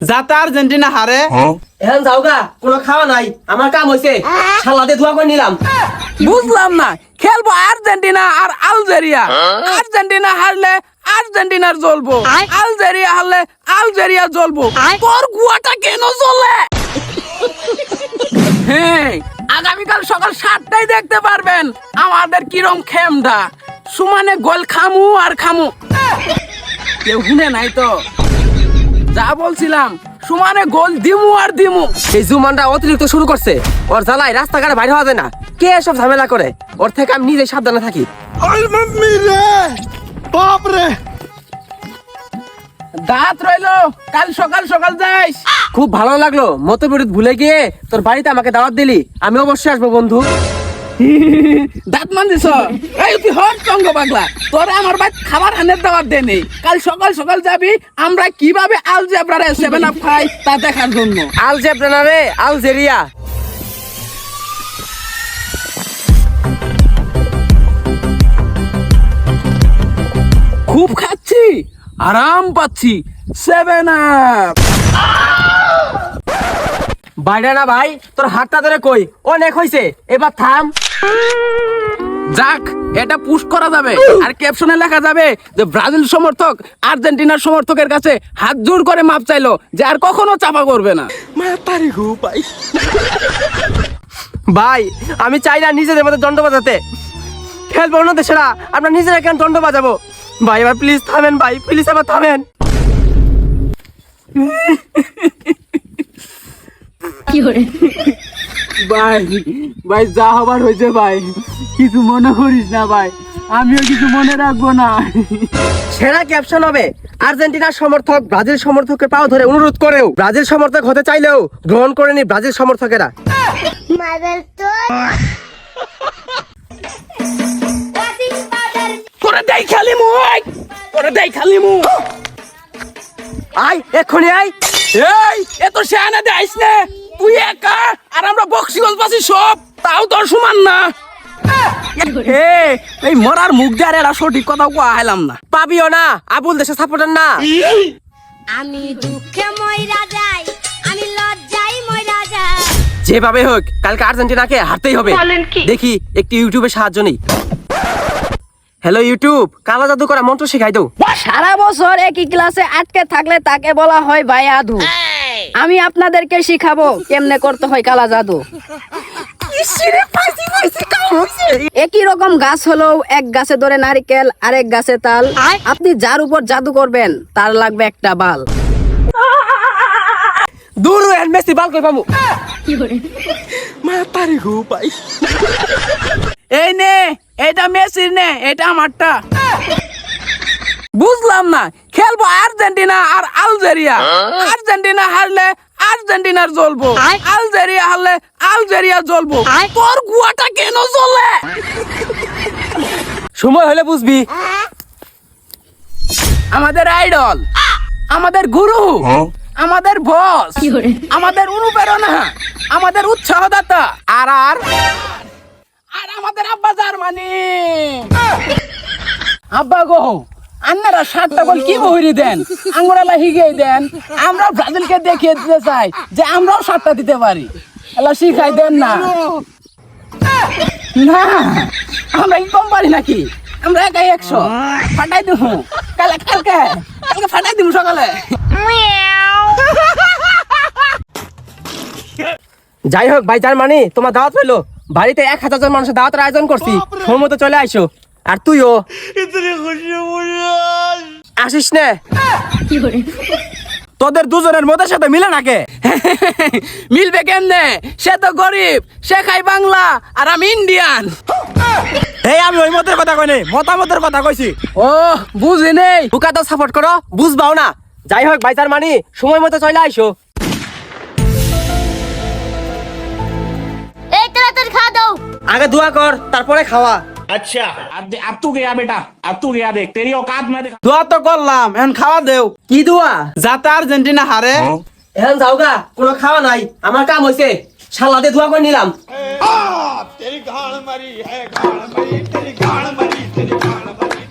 যাতে আর্জেন্টিনা হারে এখন যাওগা কোনো খাওয়া নাই, আমার কাম হইছে, সালাদে ধোয়া করে নিলাম। বুঝলাম না, খেলবো আর্জেন্টিনা আর আলজেরিয়া। আর্জেন্টিনা হারলে আর্জেন্টিনার জ্বলবো, আলজেরিয়া হারলে আলজেরিয়া জ্বলবো। তোর গুয়াটা কেন জ্বলে? হ্যাঁ, আগামীকাল সকাল 7টায় দেখতে পারবেন আমাদের কিরম খেমটা। সমানে গোল খামু আর খামু। কেউ শুনে নাই তো? যা বলছিলাম, সমানে গোল দিমু আর দিমু। এই জুমানটা অতিরিক্ত শুরু করছে, ওর জ্বালায় রাস্তাঘাটে বাইরে হওয়া যায় না। কে এসব ঝামেলা করে? ওর থেকে আমি নিজে সাবধানে থাকি। দাঁত রইলো, কাল সকাল সকাল যাইস। খুব ভালো লাগলো, মতবিরোধ ভুলে গিয়ে তোর বাড়িতে আমাকে দাওয়াত দিলি। আমি অবশ্যই আসবো বন্ধু। দাঁত মান দিছ? এই তুই হট চঙ্গ পাগলা, তোরা আমার ভাই খাবার হানের দাওয়াত দেনি। কাল সকাল সকাল যাবি, আমরা কিভাবে আলজেব্রারে 7 আপ খাই তা দেখার জন্য। আলজেব্রা রে, আলজেরিয়া। খুব খাচ্ছি, আরাম পাচ্ছি। 7 আপ। বাইরে না ভাই, তোর হাতটা ধরে কই, অনেক হইছে, এবার থাম। যাক, এটা পুশ করা যাবে আর ক্যাপশনে লেখা যাবে যে ব্রাজিল সমর্থক আর্জেন্টিনার সমর্থকের কাছে হাত জোর করে মাপ চাইলো যে আর কখনো চাপা করবে না। ভাই, আমি চাই না নিজেদের মধ্যে দণ্ড বাজাতে। খেলবো অন্য দেশেরা, আমরা নিজেরা কেন দণ্ড বাজাবো? ভাই এবার প্লিজ থামেন, ভাই প্লিজ এবার থামেন। ভাই ভাই, যা হবার হয়েছে ভাই, কিছু মনে করিস না ভাই, আমিও কিছু মনে রাখবো না। সেরা ক্যাপশন হবে, আর্জেন্টিনার সমর্থক ব্রাজিল সমর্থকের পাও ধরে অনুরোধ করেও ব্রাজিল সমর্থক হতে চাইলেও গ্রহণ করেনি ব্রাজিল সমর্থকেরা। করে দেই খালি মু, করে দেই খালি মু। আয় এক্ষুনি আয়। এই এত শেয়ানা দেইস না, তুই একা আর আমরা বক্সিগঞ্জ বাসি সব, তাও তোর সমান না। এই মরার মুখ দিয়ে এরা সঠিক কথা কইলাম না। পাবিও না, আবুল দেশে সাপোর্টার না। আমি দুঃখে মইরা যাই, আমি লজ্জায় মইরা যাই। যেভাবে হোক কালকে আর্জেন্টিনাকে হারতেই হবে। দেখি একটু ইউটিউবে সাহায্য নেই। হ্যালো ইউটিউব, কালা জাদু করা মন্ত্র শেখাই দাও। সারা বছর একই ক্লাসে আটকে থাকলে তাকে বলা হয় ভাই আধু। আমি আপনাদেরকে শিখাবো কেমনে করতে হয় কালা জাদু। একই রকম গাছ হলেও এক গাছে ধরে নারকেল, আরেক গাছে তাল। আপনি যার উপর জাদু করবেন তার লাগবে একটা বাল। দূর মেসি বাল কই পামু। এই নে, এটা মেসির নে, এটা আমারটা। বুঝলাম না, খেলবো আর্জেন্টিনা আর আলজেরিয়া। আর্জেন্টিনা হারলে আর্জেন্টিনার জ্বলবো, আলজেরিয়া হারলে আলজেরিয়া জ্বলবো। তোর গুয়াটা কেন জ্বলে? সময় হলে বুঝবি। আমাদের আইডল, আমাদের গুরু, আমাদের বস, আমাদের অনুপ্রেরণা, আমাদের উৎসাহদাতা, আর আর আর আমাদের আব্বা জার্মানি। আব্বা গো, আপনারা 7টা গোল কি বহিরি দেন, আঙ্গুরালা হিগেই দেন। আমরা ব্রাজিলকে দেখিয়ে দিতে চাই যে আমরাও 7টা দিতে পারি। এলা শিখাই দেন না। না, আমরা কি কম পারি নাকি? আমরা একাই 100 ফাটাই দিব। কালকে ফাটাই দিব সকালে। যাই হোক ভাই জার্মানি, তোমার দাওয়াত হইলো। বাড়িতে 1000 জন মানুষের দাওয়াতের আয়োজন করছি, সময় মতো চলে আইসো। আর তুইও আসিস নে। তোদের দুজনের মধ্যে সাথে মিলে নাকে? মিলবে কেমনে? সে তো গরিব, সে খাই বাংলা, আর আমি ইন্ডিয়ান। এই আমি ওই মতের কথা কই নাই, মতামতের কথা কইছি। ও বুঝি নেই। বুকা তো সাপোর্ট করো, বুঝবাও না। যাই হোক ভাই জার্মানি, সময় মতো চলে আইসো। এই তাড়াতাড়ি খাওয়া দাও। আগে দোয়া কর, তারপরে খাওয়া। अच्छा अब तू गया बेटा, अब तू गया, देख तेरी औकात में देख। দোয়া তো করলাম, এখন খাওয়া দেও। কি দোয়া? যাতে আর্জেন্টিনা হারে এখন যাওগা, কোনো খাওয়া নাই, আমার কাম হইছে, সালাদে ধোয়া করে নিলাম। तेरी गाड़ मरी है, गाड़ मरी, तेरी गाड़ मरी, तेरी गाड़ मरी।